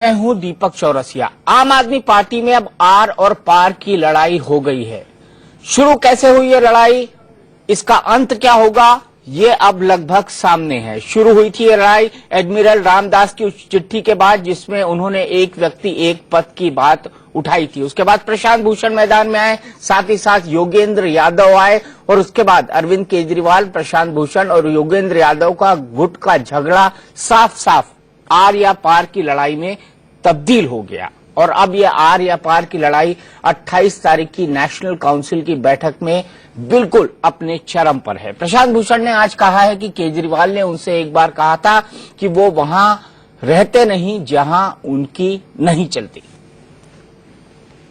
मैं हूं दीपक चौरसिया। आम आदमी पार्टी में अब आर और पार की लड़ाई हो गई है। शुरू कैसे हुई ये लड़ाई, इसका अंत क्या होगा, ये अब लगभग सामने है। शुरू हुई थी ये लड़ाई एडमिरल रामदास की उस चिट्ठी के बाद, जिसमें उन्होंने एक व्यक्ति एक पद की बात उठाई थी। उसके बाद प्रशांत भूषण मैदान में आए, साथ ही साथ योगेंद्र यादव आए, और उसके बाद अरविंद केजरीवाल, प्रशांत भूषण और योगेंद्र यादव का गुट का झगड़ा साफ साफ आर या पार की लड़ाई में तब्दील हो गया। और अब यह आर या पार की लड़ाई 28 तारीख की नेशनल काउंसिल की बैठक में बिल्कुल अपने चरम पर है। प्रशांत भूषण ने आज कहा है कि केजरीवाल ने उनसे एक बार कहा था कि वो वहां रहते नहीं जहां उनकी नहीं चलती।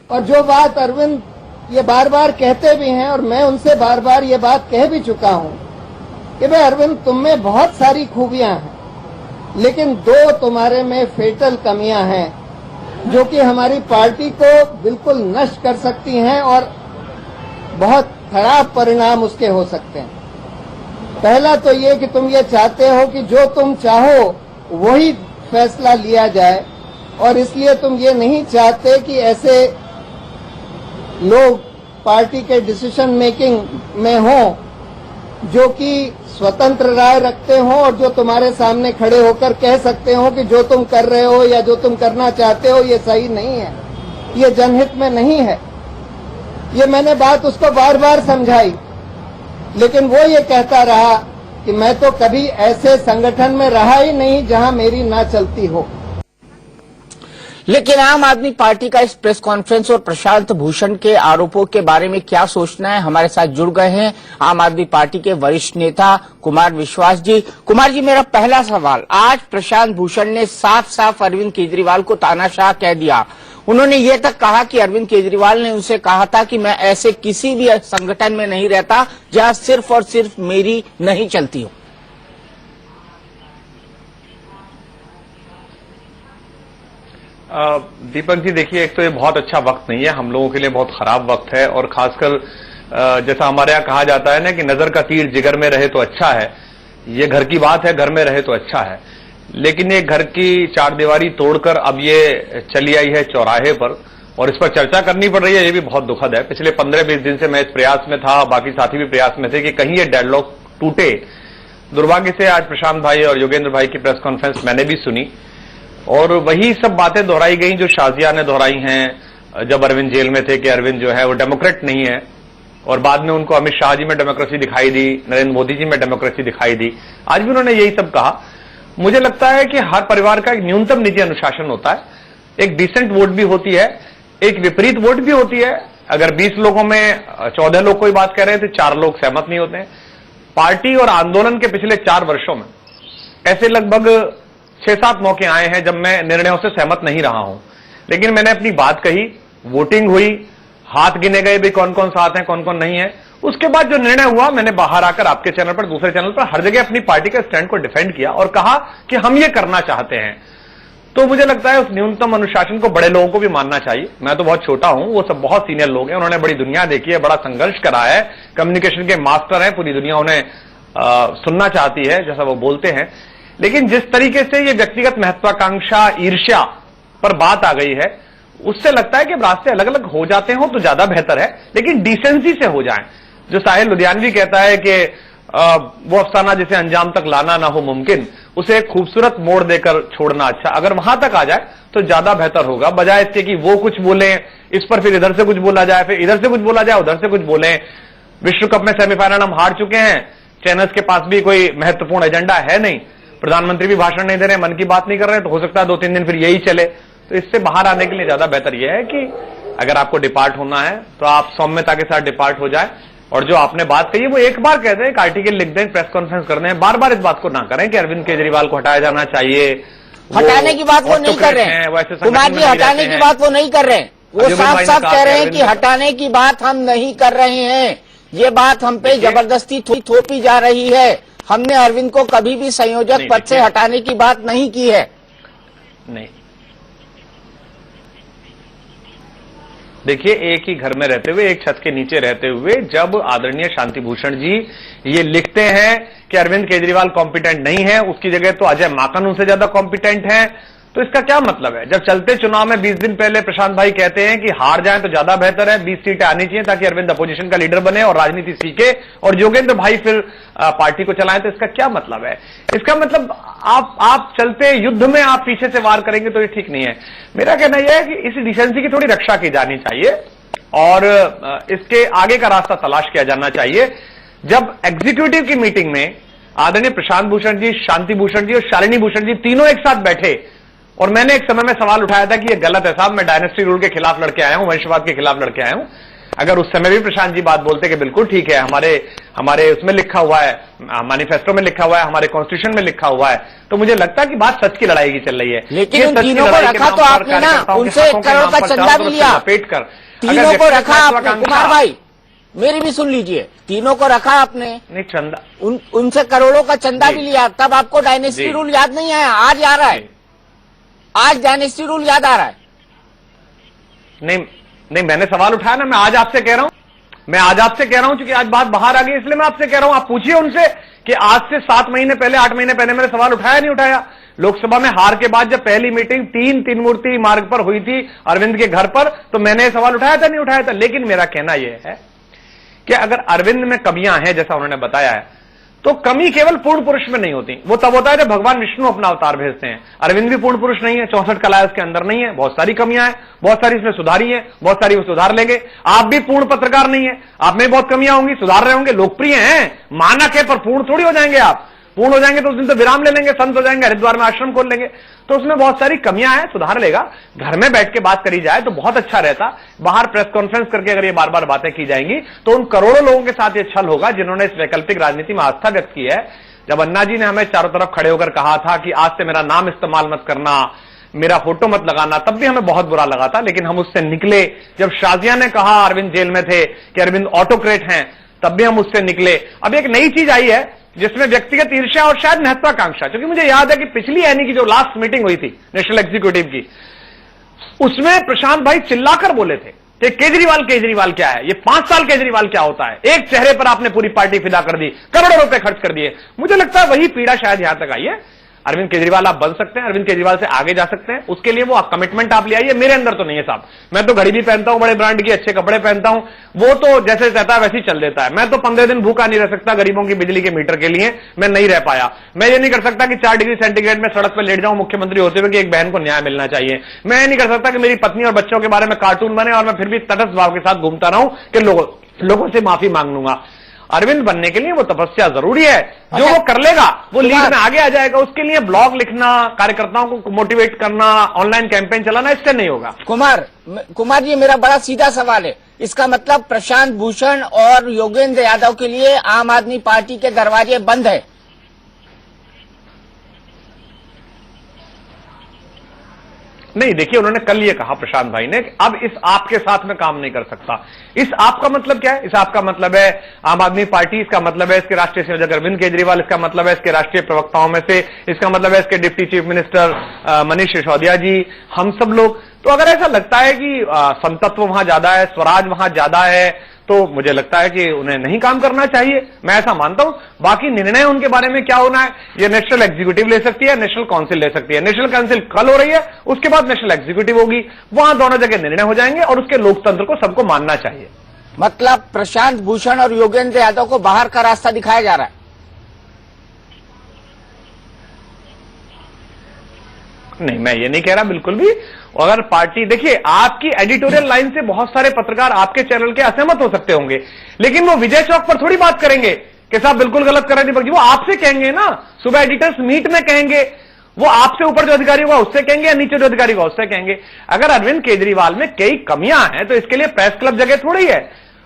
और जो बात अरविंद ये बार बार कहते भी हैं, और मैं उनसे बार बार ये बात कह भी चुका हूं कि भाई अरविंद, तुम में बहुत सारी खूबियां हैं, लेकिन दो तुम्हारे में फेटल कमियां हैं जो कि हमारी पार्टी को बिल्कुल नष्ट कर सकती हैं और बहुत खराब परिणाम उसके हो सकते हैं। पहला तो ये कि तुम ये चाहते हो कि जो तुम चाहो वही फैसला लिया जाए, और इसलिए तुम ये नहीं चाहते कि ऐसे लोग पार्टी के डिसीजन मेकिंग में हों जो कि स्वतंत्र राय रखते हो और जो तुम्हारे सामने खड़े होकर कह सकते हो कि जो तुम कर रहे हो या जो तुम करना चाहते हो ये सही नहीं है, ये जनहित में नहीं है। ये मैंने बात उसको बार बार समझाई, लेकिन वो ये कहता रहा कि मैं तो कभी ऐसे संगठन में रहा ही नहीं जहां मेरी ना चलती हो। लेकिन आम आदमी पार्टी का इस प्रेस कॉन्फ्रेंस और प्रशांत भूषण के आरोपों के बारे में क्या सोचना है, हमारे साथ जुड़ गए हैं आम आदमी पार्टी के वरिष्ठ नेता कुमार विश्वास जी। कुमार जी, मेरा पहला सवाल, आज प्रशांत भूषण ने साफ साफ अरविंद केजरीवाल को तानाशाह कह दिया। उन्होंने ये तक कहा कि अरविंद केजरीवाल ने उनसे कहा था कि मैं ऐसे किसी भी संगठन में नहीं रहता जहां सिर्फ और सिर्फ मेरी नहीं चलती हो। दीपक जी, देखिए, एक तो ये बहुत अच्छा वक्त नहीं है, हम लोगों के लिए बहुत खराब वक्त है, और खासकर जैसा हमारे यहाँ कहा जाता है ना कि नजर का तीर जिगर में रहे तो अच्छा है। ये घर की बात है, घर में रहे तो अच्छा है, लेकिन ये घर की चारदीवारी तोड़कर अब ये चली आई है चौराहे पर, और इस पर चर्चा करनी पड़ रही है, ये भी बहुत दुखद है। पिछले 15-20 दिन से मैं इस प्रयास में था, बाकी साथी भी प्रयास में थे कि कहीं ये डेडलॉक टूटे। दुर्भाग्य से आज प्रशांत भाई और योगेंद्र भाई की प्रेस कॉन्फ्रेंस मैंने भी सुनी, और वही सब बातें दोहराई गई जो शाजिया ने दोहराई हैं जब अरविंद जेल में थे कि अरविंद जो है वो डेमोक्रेट नहीं है, और बाद में उनको अमित शाह जी में डेमोक्रेसी दिखाई दी, नरेंद्र मोदी जी में डेमोक्रेसी दिखाई दी। आज भी उन्होंने यही सब कहा। मुझे लगता है कि हर परिवार का एक न्यूनतम निजी अनुशासन होता है, एक डिसेंट वोट भी होती है, एक विपरीत वोट भी होती है। अगर 20 लोगों में 14 लोग कोई बात कह रहे हैं तो 4 लोग सहमत नहीं होते हैं। पार्टी और आंदोलन के पिछले 4 वर्षों में ऐसे लगभग 6-7 मौके आए हैं जब मैं निर्णयों से सहमत नहीं रहा हूं, लेकिन मैंने अपनी बात कही, वोटिंग हुई, हाथ गिने गए भी कौन कौन साथ हैं कौन कौन नहीं है। उसके बाद जो निर्णय हुआ, मैंने बाहर आकर आपके चैनल पर, दूसरे चैनल पर, हर जगह अपनी पार्टी के स्टैंड को डिफेंड किया और कहा कि हम ये करना चाहते हैं। तो मुझे लगता है उस न्यूनतम अनुशासन को बड़े लोगों को भी मानना चाहिए। मैं तो बहुत छोटा हूं, वो सब बहुत सीनियर लोग हैं, उन्होंने बड़ी दुनिया देखी है, बड़ा संघर्ष करा है, कम्युनिकेशन के मास्टर हैं, पूरी दुनिया उन्हें सुनना चाहती है जैसा वो बोलते हैं। लेकिन जिस तरीके से ये व्यक्तिगत महत्वाकांक्षा, ईर्ष्या पर बात आ गई है, उससे लगता है कि रास्ते अलग अलग हो जाते हो तो ज्यादा बेहतर है, लेकिन डिसेंसी से हो जाएं। जो साहिल लुधियानवी कहता है कि वो अफसाना जिसे अंजाम तक लाना ना हो मुमकिन, उसे एक खूबसूरत मोड़ देकर छोड़ना अच्छा। अगर वहां तक आ जाए तो ज्यादा बेहतर होगा, बजाय इसके कि वो कुछ बोले, इस पर फिर इधर से कुछ बोला जाए, फिर इधर से कुछ बोला जाए, उधर से कुछ बोले। विश्व कप में सेमीफाइनल हम हार चुके हैं, चैनल्स के पास भी कोई महत्वपूर्ण एजेंडा है नहीं, प्रधानमंत्री भी भाषण नहीं दे रहे, मन की बात नहीं कर रहे, तो हो सकता है 2-3 दिन फिर यही चले। तो इससे बाहर आने के लिए ज्यादा बेहतर यह है कि अगर आपको डिपार्ट होना है तो आप सौम्यता के साथ डिपार्ट हो जाए, और जो आपने बात कही है वो एक बार कह दें, एक आर्टिकल लिख दें, प्रेस कॉन्फ्रेंस कर दें, बार बार इस बात को ना करें कि अरविंद केजरीवाल को हटाया जाना चाहिए। हटाने की बात वो नहीं कर रहे हैं कुमार जी, हटाने की बात वो नहीं कर रहे हैं, वो साफ साफ कह रहे हैं कि हटाने की बात हम नहीं कर रहे हैं, ये बात हम पे जबरदस्ती थोपी जा रही है। हमने अरविंद को कभी भी संयोजक पद से हटाने की बात नहीं की है। नहीं, देखिए, एक ही घर में रहते हुए, एक छत के नीचे रहते हुए, जब आदरणीय शांति भूषण जी ये लिखते हैं कि अरविंद केजरीवाल कॉम्पिटेंट नहीं है, उसकी जगह तो अजय माकन उनसे ज्यादा कॉम्पिटेंट हैं, तो इसका क्या मतलब है? जब चलते चुनाव में 20 दिन पहले प्रशांत भाई कहते हैं कि हार जाए तो ज्यादा बेहतर है, 20 सीटें आनी चाहिए ताकि अरविंद अपोजिशन का लीडर बने और राजनीति सीखे और योगेंद्र भाई फिर पार्टी को चलाएं, तो इसका क्या मतलब है? इसका मतलब आप चलते युद्ध में आप पीछे से वार करेंगे तो ये ठीक नहीं है। मेरा कहना यह है कि इस डिसेंसी की थोड़ी रक्षा की जानी चाहिए और इसके आगे का रास्ता तलाश किया जाना चाहिए। जब एग्जीक्यूटिव की मीटिंग में आदरणीय प्रशांत भूषण जी, शांति भूषण जी और शालिनी भूषण जी तीनों एक साथ बैठे और मैंने एक समय में सवाल उठाया था कि यह गलत है साहब, मैं डायनेस्टी रूल के खिलाफ लड़के आया हूं, वंशवाद के खिलाफ लड़के आया हूं। अगर उस समय भी प्रशांत जी बात बोलते कि बिल्कुल ठीक है, हमारे उसमें लिखा हुआ है, मैनिफेस्टो में लिखा हुआ है, हमारे कॉन्स्टिट्यूशन में लिखा हुआ है, तो मुझे लगता है कि बात सच की लड़ाई की चल रही है। लेकिन उन तीनों को रखा तो आपने ना, उनसे 1 करोड़ का चंदा भी लिया, तीनों को रखा आपने। कुमार भाई मेरी भी सुन लीजिए, तीनों को रखा आपने, नहीं चंदा उनसे करोड़ों का चंदा भी लिया, तब आपको डायनेस्टी रूल याद नहीं आया? आज आ रहा है, आज डायनेस्टी रूल याद आ रहा है। नहीं मैंने सवाल उठाया ना, मैं आज आपसे कह रहा हूं क्योंकि आज बात बाहर आ गई, इसलिए मैं आपसे कह रहा हूं। आप पूछिए उनसे कि आज से 7 महीने पहले, 8 महीने पहले मैंने सवाल उठाया नहीं उठाया? लोकसभा में हार के बाद जब पहली मीटिंग 3 मूर्ति मार्ग पर हुई थी अरविंद के घर पर, तो मैंने सवाल उठाया था नहीं उठाया था? लेकिन मेरा कहना यह है कि अगर अरविंद में कमियां हैं जैसा उन्होंने बताया है, तो कमी केवल पूर्ण पुरुष में नहीं होती, वो तब होता है जब भगवान विष्णु अपना अवतार भेजते हैं। अरविंद भी पूर्ण पुरुष नहीं है, 64 कलाएं उसके अंदर नहीं है, बहुत सारी कमियां हैं, बहुत सारी इसमें सुधारी है, बहुत सारी वो सुधार लेंगे। आप भी पूर्ण पत्रकार नहीं है, आप में बहुत कमियां होंगी, सुधार रहे होंगे, लोकप्रिय हैं, मानक है, पर पूर्ण थोड़ी हो जाएंगे आप। पूर्ण हो जाएंगे तो उस दिन तो विराम ले लेंगे, संत हो जाएंगे, हरिद्वार में आश्रम खोल लेंगे। तो उसमें बहुत सारी कमियां हैं, सुधार लेगा। घर में बैठ के बात करी जाए तो बहुत अच्छा रहता। बाहर प्रेस कॉन्फ्रेंस करके अगर ये बार बार बातें की जाएंगी तो उन करोड़ों लोगों के साथ ये छल होगा जिन्होंने इस वैकल्पिक राजनीति में आस्था व्यक्त की है। जब अन्ना जी ने हमें चारों तरफ खड़े होकर कहा था कि आज से मेरा नाम इस्तेमाल मत करना, मेरा फोटो मत लगाना, तब भी हमें बहुत बुरा लगा था, लेकिन हम उससे निकले। जब शाजिया ने कहा अरविंद जेल में थे कि अरविंद ऑटोक्रेट हैं, तब भी हम उससे निकले। अब एक नई चीज आई है जिसमें व्यक्तिगत ईर्ष्या और शायद महत्वाकांक्षा, क्योंकि मुझे याद है कि पिछली यानी की जो लास्ट मीटिंग हुई थी नेशनल एग्जीक्यूटिव की, उसमें प्रशांत भाई चिल्लाकर बोले थे कि केजरीवाल क्या है, ये 5 साल केजरीवाल क्या होता है, एक चेहरे पर आपने पूरी पार्टी फिदा कर दी, करोड़ों रुपए खर्च कर दिए। मुझे लगता है वही पीड़ा शायद यहां तक आई है। अरविंद केजरीवाल आप बन सकते हैं, अरविंद केजरीवाल से आगे जा सकते हैं, उसके लिए वो कमिटमेंट आप ले आइए। मेरे अंदर तो नहीं है साहब, मैं तो घड़ी भी पहनता हूं, बड़े ब्रांड की अच्छे कपड़े पहनता हूं, वो तो जैसे कहता है वैसे ही चल देता है। मैं तो 15 दिन भूखा नहीं रह सकता गरीबों की बिजली के मीटर के लिए, मैं नहीं रह पाया। मैं ये नहीं कर सकता कि 4 डिग्री सेंटीग्रेड में सड़क पर लेट जाऊं मुख्यमंत्री होते हुए कि एक बहन को न्याय मिलना चाहिए। मैं ये नहीं कर सकता कि मेरी पत्नी और बच्चों के बारे में कार्टून बने और मैं फिर भी तटस्थ भाव के साथ घूमता रहूं कि लोगों से माफी मांग लूंगा। अरविंद बनने के लिए वो तपस्या जरूरी है, जो वो कर लेगा वो लीड में आगे आ जाएगा। उसके लिए ब्लॉग लिखना, कार्यकर्ताओं को मोटिवेट करना, ऑनलाइन कैंपेन चलाना, इससे नहीं होगा। कुमार जी, मेरा बड़ा सीधा सवाल है, इसका मतलब प्रशांत भूषण और योगेंद्र यादव के लिए आम आदमी पार्टी के दरवाजे बंद है? नहीं, देखिए उन्होंने कल ये कहा प्रशांत भाई ने, अब इस आप के साथ में काम नहीं कर सकता। इस आप का मतलब क्या है? इस आप का मतलब है आम आदमी पार्टी, इसका मतलब है इसके राष्ट्रीय संयोजक अरविंद केजरीवाल, इसका मतलब है इसके राष्ट्रीय प्रवक्ताओं में से, इसका मतलब है इसके deputy chief minister Manish Sisodia ji, हम सब लोग। तो अगर ऐसा लगता है कि संतत्व वहां ज्यादा है, स्वराज वहां ज्यादा है, तो मुझे लगता है कि उन्हें नहीं काम करना चाहिए, मैं ऐसा मानता हूं। बाकी निर्णय उनके बारे में क्या होना है, ये नेशनल एग्जीक्यूटिव ले सकती है, नेशनल काउंसिल ले सकती है। नेशनल काउंसिल कल हो रही है, उसके बाद नेशनल एग्जीक्यूटिव होगी, वहां दोनों जगह निर्णय हो जाएंगे और उसके लोकतंत्र को सबको मानना चाहिए। मतलब प्रशांत भूषण और योगेंद्र यादव को बाहर का रास्ता दिखाया जा रहा है? नहीं, मैं ये नहीं कह रहा बिल्कुल भी। अगर पार्टी, देखिए आपकी एडिटोरियल लाइन से बहुत सारे पत्रकार आपके चैनल के असहमत हो सकते होंगे, लेकिन वो विजय चौक पर थोड़ी बात करेंगे कि साहब बिल्कुल गलत कर रहे हैं दीपक जी। वो आपसे कहेंगे ना, सुबह एडिटर्स मीट में कहेंगे, वो आपसे ऊपर जो अधिकारी होगा उससे कहेंगे या नीचे जो अधिकारी होगा उससे कहेंगे। अगर अरविंद केजरीवाल में कई कमियां हैं तो इसके लिए प्रेस क्लब जगह थोड़ी है।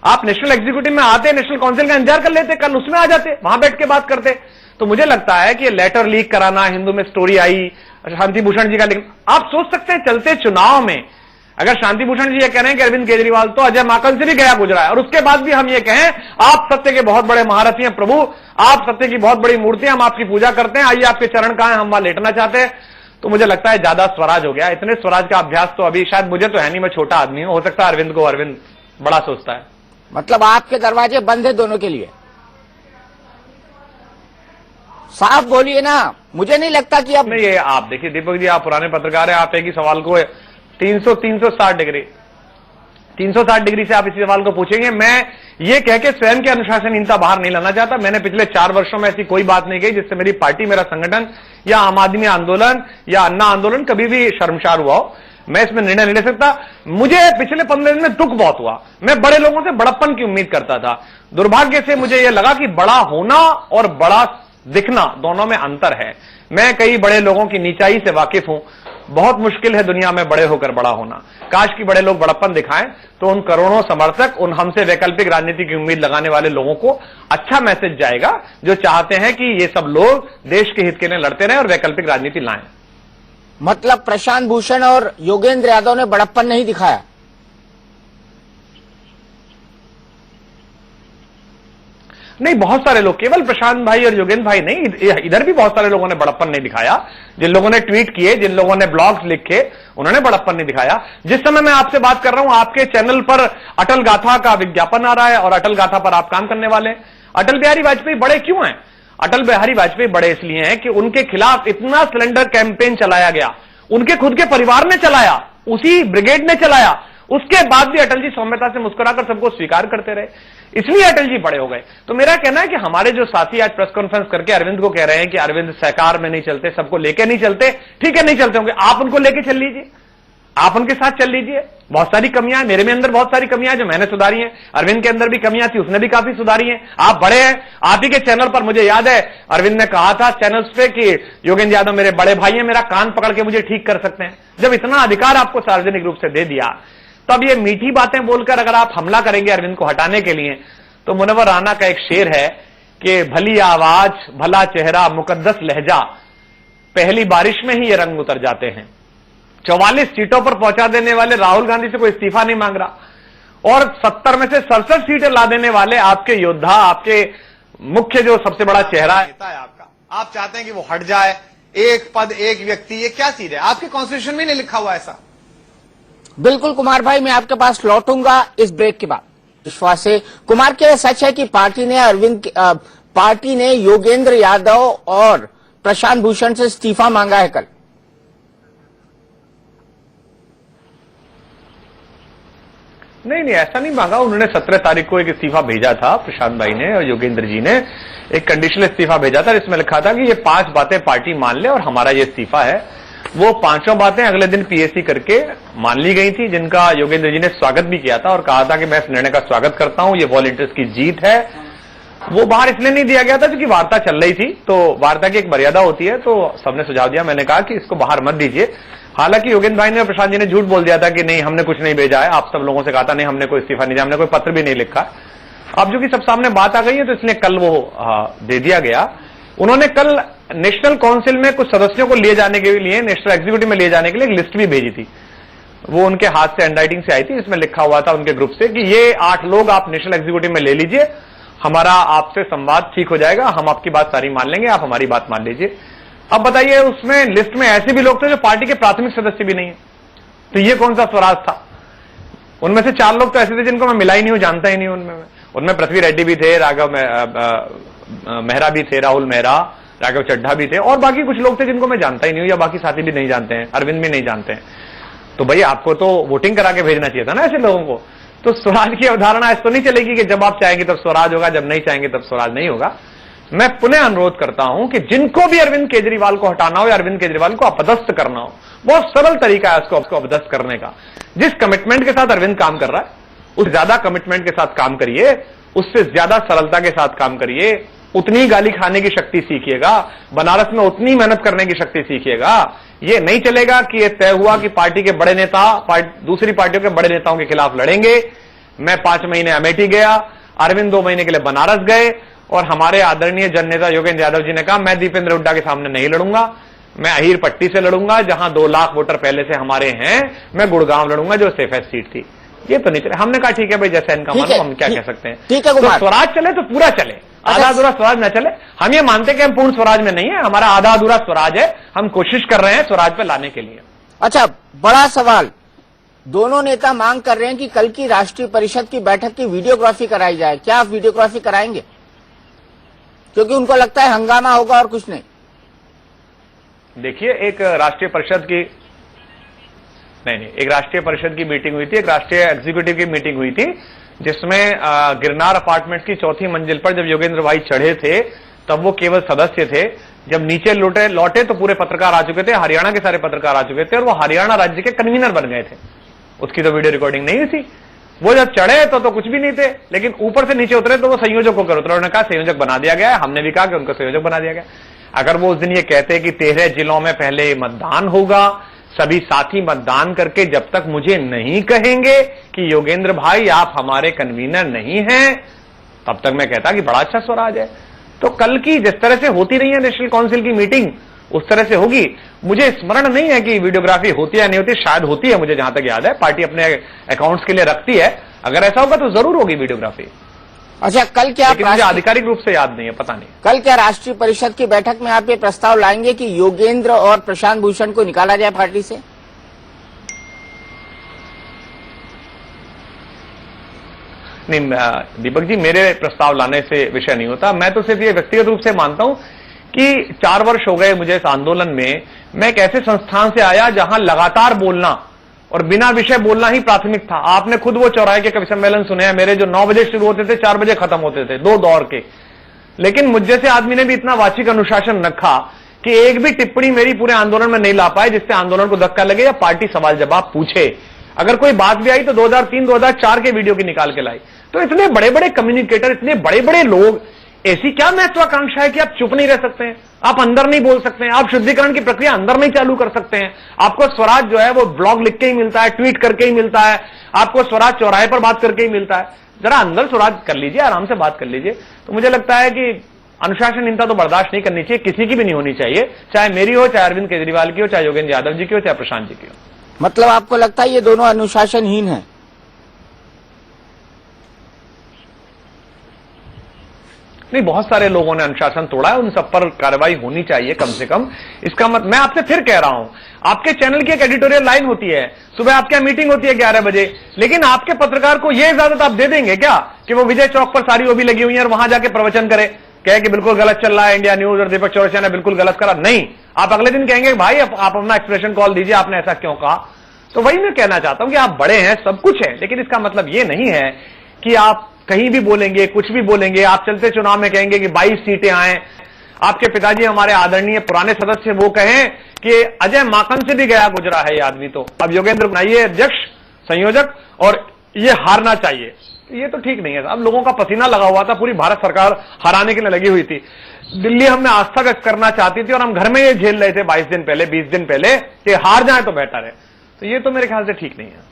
आप नेशनल एग्जीक्यूटिव में आते, नेशनल काउंसिल का इंतजार कर लेते, कल उसमें आ जाते, वहां बैठ के बात करते। तो मुझे लगता है कि लेटर लीक कराना, हिंदू में स्टोरी आई शांति भूषण जी का, लेकिन आप सोच सकते हैं चलते चुनाव में अगर शांति भूषण जी ये कह रहे हैं कि अरविंद केजरीवाल तो अजय माकन से भी गया गुजरा है, और उसके बाद भी हम ये कहें आप सत्य के बहुत बड़े महारथी हैं प्रभु, आप सत्य की बहुत बड़ी मूर्ति, हम आपकी पूजा करते हैं, आइए आपके चरण कहां हैं, हम वहां लेटना चाहते हैं, तो मुझे लगता है ज्यादा स्वराज हो गया। इतने स्वराज का अभ्यास तो अभी शायद मुझे तो है नहीं, मैं छोटा आदमी हूं, हो सकता है अरविंद को अरविंद बड़ा सोचता है। मतलब आपके दरवाजे बंद है दोनों के लिए? साफ बोलिए ना, मुझे नहीं लगता कि अब नहीं, ये आप देखिए दीपक जी, आप पुराने पत्रकार हैं, आप एक ही सवाल को 360 डिग्री से आप इसी सवाल को पूछेंगे। मैं ये कह के स्वयं की अनुशासनहीनता बाहर नहीं लाना चाहता। मैंने पिछले 4 वर्षों में ऐसी कोई बात नहीं कही जिससे मेरी पार्टी, मेरा संगठन या आम आदमी आंदोलन या अन्ना आंदोलन कभी भी शर्मसार हुआ हो। मैं इसमें निर्णय नहीं ले सकता। मुझे पिछले 15 दिन में दुख बहुत हुआ। मैं बड़े लोगों से बड़प्पन की उम्मीद करता था। दुर्भाग्य से मुझे यह लगा कि बड़ा होना और बड़ा दिखना दोनों में अंतर है। मैं कई बड़े लोगों की नीचाई से वाकिफ हूं। बहुत मुश्किल है दुनिया में बड़े होकर बड़ा होना। काश कि बड़े लोग बड़प्पन दिखाएं तो उन करोड़ों समर्थक, उन हमसे वैकल्पिक राजनीति की उम्मीद लगाने वाले लोगों को अच्छा मैसेज जाएगा जो चाहते हैं कि ये सब लोग देश के हित के लिए लड़ते रहें और वैकल्पिक राजनीति लाएं। मतलब प्रशांत भूषण और योगेंद्र यादव ने बड़प्पन नहीं दिखाया? नहीं, बहुत सारे लोग, केवल प्रशांत भाई और योगेंद्र भाई नहीं, इधर भी बहुत सारे लोगों ने बड़प्पन नहीं दिखाया। जिन लोगों ने ट्वीट किए, जिन लोगों ने ब्लॉग्स लिखे, उन्होंने बड़प्पन नहीं दिखाया। जिस समय मैं आपसे बात कर रहा हूं, आपके चैनल पर अटल गाथा का विज्ञापन आ रहा है और अटल गाथा पर आप काम करने वाले हैं। अटल बिहारी वाजपेयी बड़े क्यों हैं? अटल बिहारी वाजपेयी बड़े इसलिए हैं कि उनके खिलाफ इतना सिलेंडर कैंपेन चलाया गया, उनके खुद के परिवार ने चलाया, उसी ब्रिगेड ने चलाया, उसके बाद भी अटल जी सौम्यता से मुस्कुराकर सबको स्वीकार करते रहे, इसलिए अटल जी बड़े हो गए। तो मेरा कहना है कि हमारे जो साथी आज प्रेस कॉन्फ्रेंस करके अरविंद को कह रहे हैं कि अरविंद सहकार में नहीं चलते, सबको लेके नहीं चलते, ठीक है नहीं चलते होंगे, आप उनको लेके चल लीजिए, आप उनके साथ चल लीजिए। बहुत सारी कमियां हैं, मेरे में अंदर बहुत सारी कमियां जो मैंने सुधारी हैं, अरविंद के अंदर भी कमियां थी, उसने भी काफी सुधारी हैं। आप बड़े हैं, आप ही के चैनल पर मुझे याद है अरविंद ने कहा था चैनल्स पे कि योगेंद्र यादव मेरे बड़े भाई हैं, मेरा कान पकड़ के मुझे ठीक कर सकते हैं। जब इतना अधिकार आपको सार्वजनिक रूप से दे दिया, तब ये मीठी बातें बोलकर अगर आप हमला करेंगे अरविंद को हटाने के लिए, तो मुनव्वर राना का एक शेर है कि भली आवाज, भला चेहरा, मुकद्दस लहजा, पहली बारिश में ही ये रंग उतर जाते हैं। 44 सीटों पर पहुंचा देने वाले राहुल गांधी से कोई इस्तीफा नहीं मांग रहा और 70 में से 67 सीटें ला देने वाले आपके योद्धा, आपके मुख्य जो सबसे बड़ा चेहरा है आपका, आप चाहते हैं कि वो हट जाए, एक पद एक व्यक्ति, ये क्या चीज है? आपके कॉन्स्टिट्यूशन में नहीं लिखा हुआ ऐसा। बिल्कुल कुमार भाई, मैं आपके पास लौटूंगा इस ब्रेक के बाद। विश्वास है कुमार, क्या सच है कि पार्टी ने योगेंद्र यादव और प्रशांत भूषण से इस्तीफा मांगा है कल? नहीं, ऐसा नहीं मांगा। उन्होंने 17 तारीख को एक इस्तीफा भेजा था, प्रशांत भाई ने और योगेंद्र जी ने एक कंडीशनल इस्तीफा भेजा था जिसमें लिखा था कि ये 5 बातें पार्टी मान ले और हमारा ये इस्तीफा है। वो 5 बातें अगले दिन पीएसी करके मान ली गई थी, जिनका योगेंद्र जी ने स्वागत भी किया था और कहा था कि मैं इस निर्णय का स्वागत करता हूं, ये वॉलंटियर्स की जीत है। वो बाहर इसलिए नहीं दिया गया था क्योंकि वार्ता चल रही थी, तो वार्ता की एक मर्यादा होती है, तो सबने सुझाव दिया, मैंने कहा कि इसको बाहर मत दीजिए। हालांकि योगेंद्र भाई ने और प्रशांत जी ने झूठ बोल दिया था कि नहीं हमने कुछ नहीं भेजा है, आप सब लोगों से कहा था नहीं हमने कोई इस्तीफा नहीं दिया, हमने कोई पत्र भी नहीं लिखा। अब जो कि सब सामने बात आ गई है तो इसलिए कल वो दे दिया गया। उन्होंने कल नेशनल काउंसिल में कुछ सदस्यों को लिए जाने के लिए, नेशनल एग्जीक्यूटिव में लिए जाने के लिए एक लिस्ट भी भेजी थी। वो उनके हाथ से हैंडराइटिंग से आई थी, इसमें लिखा हुआ था उनके ग्रुप से कि ये 8 लोग आप नेशनल एग्जीक्यूटिव में ले लीजिए, हमारा आपसे संवाद ठीक हो जाएगा, हम आपकी बात सारी मान लेंगे, आप हमारी बात मान लीजिए। अब बताइए, उसमें लिस्ट में ऐसे भी लोग थे जो पार्टी के प्राथमिक सदस्य भी नहीं है, तो ये कौन सा स्वराज था? उनमें से 4 लोग तो ऐसे थे जिनको मैं मिला ही नहीं हूं, जानता ही नहीं उनमें पृथ्वी रेड्डी भी थे, राघव मेहरा भी थे, राहुल मेहरा, राघव चड्ढा भी थे और बाकी कुछ लोग थे जिनको मैं जानता ही नहीं हूं या बाकी साथी भी नहीं जानते हैं, अरविंद भी नहीं जानते हैं। तो भाई आपको तो वोटिंग करा के भेजना चाहिए था ना ऐसे लोगों को। तो स्वराज की अवधारणा ऐसे तो नहीं चलेगी कि जब आप चाहेंगे तब स्वराज होगा, जब नहीं चाहेंगे तब स्वराज नहीं होगा। मैं पुनः अनुरोध करता हूं कि जिनको भी अरविंद केजरीवाल को हटाना हो या अरविंद केजरीवाल को अपदस्थ करना हो, बहुत सरल तरीका है उसको अपदस्थ करने का। जिस कमिटमेंट के साथ अरविंद काम कर रहा है उस ज्यादा कमिटमेंट के साथ काम करिए, उससे ज्यादा सरलता के साथ काम करिए, उतनी गाली खाने की शक्ति सीखिएगा, बनारस में उतनी मेहनत करने की शक्ति सीखिएगा। ये नहीं चलेगा कि ये तय हुआ कि पार्टी के बड़े नेता दूसरी पार्टियों के बड़े नेताओं के खिलाफ लड़ेंगे। मैं 5 महीने अमेठी गया, अरविंद 2 महीने के लिए बनारस गए और हमारे आदरणीय जन नेता योगेंद्र यादव जी ने कहा मैं दीपेंद्र हुड्डा के सामने नहीं लड़ूंगा, मैं अहीर पट्टी से लड़ूंगा जहां 2 लाख वोटर पहले से हमारे हैं, मैं गुड़गांव लड़ूंगा जो सेफेस्ट सीट थी। ये तो नहीं चले। हमने कहा ठीक है भाई, जैसे इनका मानो, हम क्या कह सकते हैं। ठीक है, तो स्वराज चले तो पूरा चले, आधा अधूरा स्वराज न चले। हम ये मानते हैं कि हम पूर्ण स्वराज में नहीं है, हमारा आधा अधूरा स्वराज है, हम कोशिश कर रहे हैं स्वराज पे लाने के लिए। अच्छा, बड़ा सवाल, दोनों नेता मांग कर रहे हैं कि कल की राष्ट्रीय परिषद की बैठक की वीडियोग्राफी कराई जाए, क्या आप वीडियोग्राफी कराएंगे? क्योंकि उनको लगता है हंगामा होगा और कुछ नहीं। देखिए, एक राष्ट्रीय परिषद की एक राष्ट्रीय परिषद की मीटिंग हुई थी, एक राष्ट्रीय एग्जीक्यूटिव की मीटिंग हुई थी, जिसमें गिरनार अपार्टमेंट की चौथी मंजिल पर जब योगेंद्र भाई चढ़े थे तब वो केवल सदस्य थे। जब नीचे लौटे तो पूरे पत्रकार आ चुके थे, हरियाणा के सारे पत्रकार आ चुके थे और वो हरियाणा राज्य के कन्वीनर बन गए थे। उसकी तो वीडियो रिकॉर्डिंग नहीं हुई थी। वो जब चढ़े तो कुछ भी नहीं थे, लेकिन ऊपर से नीचे उतरे तो वो संयोजक होकर उतरे। उन्होंने कहा संयोजक बना दिया गया है। हमने भी कहा कि उनको संयोजक बना दिया गया। अगर वो उस दिन ये कहते कि 13 जिलों में पहले मतदान होगा, सभी साथी मतदान करके जब तक मुझे नहीं कहेंगे कि योगेंद्र भाई आप हमारे कन्वीनर नहीं हैं, तब तक मैं कहता कि बड़ा अच्छा स्वराज है। तो कल की जिस तरह से होती रही है नेशनल काउंसिल की मीटिंग, उस तरह से होगी। मुझे स्मरण नहीं है कि वीडियोग्राफी होती है नहीं होती, शायद होती है, मुझे जहां तक याद है। पार्टी अपने अकाउंट्स के लिए रखती है, अगर ऐसा होगा तो जरूर होगी वीडियोग्राफी। अच्छा, कल क्या मुझे आधिकारिक रूप से याद नहीं है, पता नहीं। कल क्या राष्ट्रीय परिषद की बैठक में आप ये प्रस्ताव लाएंगे कि योगेंद्र और प्रशांत भूषण को निकाला जाए पार्टी से? नहीं दीपक जी, मेरे प्रस्ताव लाने से विषय नहीं होता। मैं तो सिर्फ ये व्यक्तिगत रूप से मानता हूं कि 4 वर्ष हो गए मुझे इस आंदोलन में। मैं एक ऐसे संस्थान से आया जहां लगातार बोलना और बिना विषय बोलना ही प्राथमिक था। आपने खुद वो चौराहे के कवि सम्मेलन सुने हैं मेरे, जो 9 बजे शुरू होते थे, 4 बजे खत्म होते थे, 2 दौर के। लेकिन मुझ जैसे आदमी ने भी इतना वाचिक अनुशासन रखा कि एक भी टिप्पणी मेरी पूरे आंदोलन में नहीं ला पाए जिससे आंदोलन को धक्का लगे या पार्टी सवाल जवाब पूछे। अगर कोई बात भी आई तो 2003-2004 के वीडियो की निकाल के लाई। तो इतने बड़े बड़े कम्युनिकेटर, इतने बड़े बड़े लोग, ऐसी क्या महत्वाकांक्षा है कि आप चुप नहीं रह सकते हैं, आप अंदर नहीं बोल सकते हैं, आप शुद्धिकरण की प्रक्रिया अंदर नहीं चालू कर सकते हैं? आपको स्वराज जो है वो ब्लॉग लिख के ही मिलता है, ट्वीट करके ही मिलता है, आपको स्वराज चौराहे पर बात करके ही मिलता है। जरा अंदर स्वराज कर लीजिए, आराम से बात कर लीजिए। तो मुझे लगता है कि अनुशासनहीनता तो बर्दाश्त नहीं करनी चाहिए, किसी की भी नहीं होनी चाहिए, चाहे मेरी हो, चाहे अरविंद केजरीवाल की हो, चाहे योगेंद्र यादव जी की हो, चाहे प्रशांत जी की हो। मतलब आपको लगता है ये दोनों अनुशासनहीन हैं? नहीं, बहुत सारे लोगों ने अनुशासन तोड़ा है, उन सब पर कार्रवाई होनी चाहिए कम से कम। इसका मतलब मैं आपसे फिर कह रहा हूं, आपके चैनल की एक एडिटोरियल लाइन होती है, सुबह आपके यहाँ मीटिंग होती है 11 बजे, लेकिन आपके पत्रकार को यह इजाजत आप दे देंगे क्या कि वो विजय चौक पर सारी ओबी लगी हुई है और वहां जाके प्रवचन करे, कहे कि बिल्कुल गलत चल रहा है इंडिया न्यूज और दीपक चौरसिया ने बिल्कुल गलत करा? नहीं, आप अगले दिन कहेंगे भाई आप अपना एक्सप्रेशन कॉल दीजिए, आपने ऐसा क्यों कहा। तो वही मैं कहना चाहता हूं कि आप बड़े हैं, सब कुछ है, लेकिन इसका मतलब यह नहीं है कि आप कहीं भी बोलेंगे, कुछ भी बोलेंगे। आप चलते चुनाव में कहेंगे कि 22 सीटें आए, आपके पिताजी हमारे आदरणीय पुराने सदस्य वो कहें कि अजय माकन से भी गया गुजरा है ये आदमी, तो अब योगेंद्र बनाइए अध्यक्ष, संयोजक, और ये हारना चाहिए, ये तो ठीक नहीं है। अब लोगों का पसीना लगा हुआ था, पूरी भारत सरकार हराने के लिए लगी हुई थी। दिल्ली हमें आस्था व्यक्त करना चाहती थी और हम घर में ये झेल रहे थे 22 दिन पहले, 20 दिन पहले कि हार जाए तो बेहतर है। तो ये तो मेरे ख्याल से ठीक नहीं है।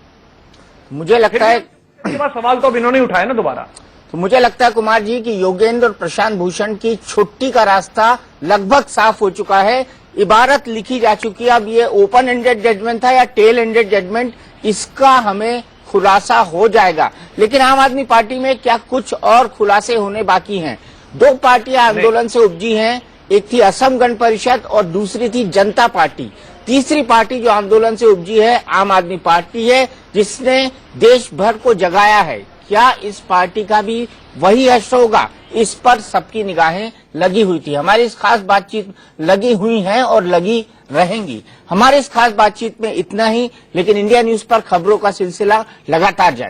मुझे लगता है इसके बाद सवाल तो अब इन्होंने उठाया ना दोबारा। तो मुझे लगता है कुमार जी कि योगेंद्र और प्रशांत भूषण की छुट्टी का रास्ता लगभग साफ हो चुका है, इबारत लिखी जा चुकी है। अब ये ओपन एंडेड जजमेंट था या टेल एंडेड जजमेंट, इसका हमें खुलासा हो जाएगा। लेकिन आम आदमी पार्टी में क्या कुछ और खुलासे होने बाकी हैं? 2 पार्टियां आंदोलन से उपजी हैं, एक थी असम गण परिषद और दूसरी थी जनता पार्टी। तीसरी पार्टी जो आंदोलन से उपजी है आम आदमी पार्टी है, जिसने देश भर को जगाया है। क्या इस पार्टी का भी वही हश्र होगा? इस पर सबकी निगाहें लगी हुई थी। हमारी इस खास बातचीत लगी हुई हैं और लगी रहेंगी। हमारे इस खास बातचीत में इतना ही, लेकिन इंडिया न्यूज पर खबरों का सिलसिला लगातार जारी।